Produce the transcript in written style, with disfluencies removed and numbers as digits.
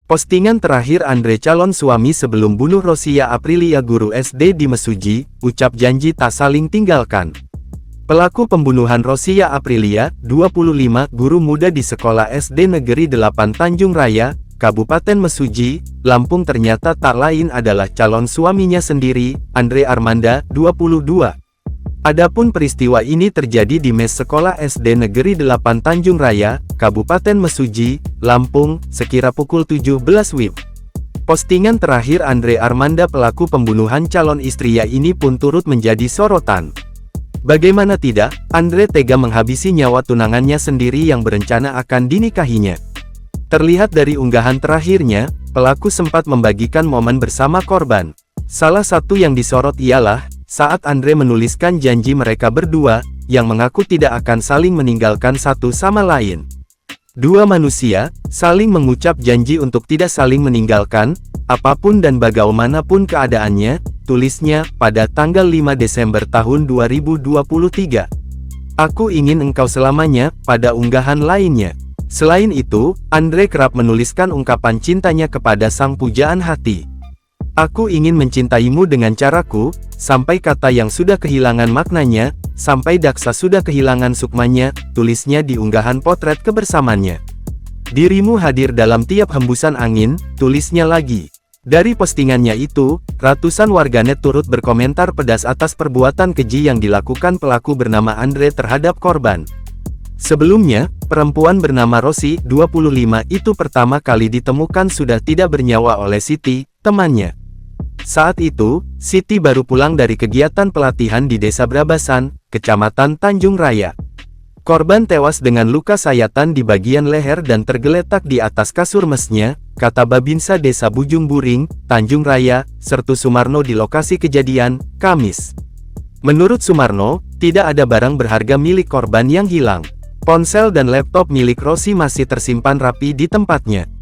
Postingan terakhir Andre calon suami sebelum bunuh Rosia Aprilia guru SD di Mesuji, ucap janji tak saling tinggalkan. Pelaku pembunuhan Rosia Aprilia, 25, guru muda di Sekolah SD Negeri 8 Tanjung Raya, Kabupaten Mesuji, Lampung ternyata tak lain adalah calon suaminya sendiri, Andre Armanda, 22. Adapun peristiwa ini terjadi di mes Sekolah SD Negeri 8 Tanjung Raya, Kabupaten Mesuji, Lampung, sekira pukul 17 WIB. Postingan terakhir Andre Armanda pelaku pembunuhan calon istrinya ini pun turut menjadi sorotan. Bagaimana tidak, Andre tega menghabisi nyawa tunangannya sendiri yang berencana akan dinikahinya. Terlihat dari unggahan terakhirnya, pelaku sempat membagikan momen bersama korban. Salah satu yang disorot ialah saat Andre menuliskan janji mereka berdua, yang mengaku tidak akan saling meninggalkan satu sama lain. Dua manusia, saling mengucap janji untuk tidak saling meninggalkan, apapun dan bagaimanapun keadaannya, tulisnya, pada tanggal 5 Desember tahun 2023. Aku ingin engkau selamanya, pada unggahan lainnya. Selain itu, Andre kerap menuliskan ungkapan cintanya kepada sang pujaan hati. Aku ingin mencintaimu dengan caraku, sampai kata yang sudah kehilangan maknanya, sampai daksa sudah kehilangan sukmanya, tulisnya di unggahan potret kebersamaannya. Dirimu hadir dalam tiap hembusan angin, tulisnya lagi. Dari postingannya itu, ratusan warganet turut berkomentar pedas atas perbuatan keji yang dilakukan pelaku bernama Andre terhadap korban. Sebelumnya, perempuan bernama Rosi, 25, itu pertama kali ditemukan sudah tidak bernyawa oleh Siti, temannya. Saat itu, Siti baru pulang dari kegiatan pelatihan di Desa Brabasan, Kecamatan Tanjung Raya. Korban tewas dengan luka sayatan di bagian leher dan tergeletak di atas kasur mesnya, kata Babinsa Desa Bujung Buring, Tanjung Raya, Sertu Sumarno di lokasi kejadian, Kamis. Menurut Sumarno, tidak ada barang berharga milik korban yang hilang. Ponsel dan laptop milik Rosi masih tersimpan rapi di tempatnya.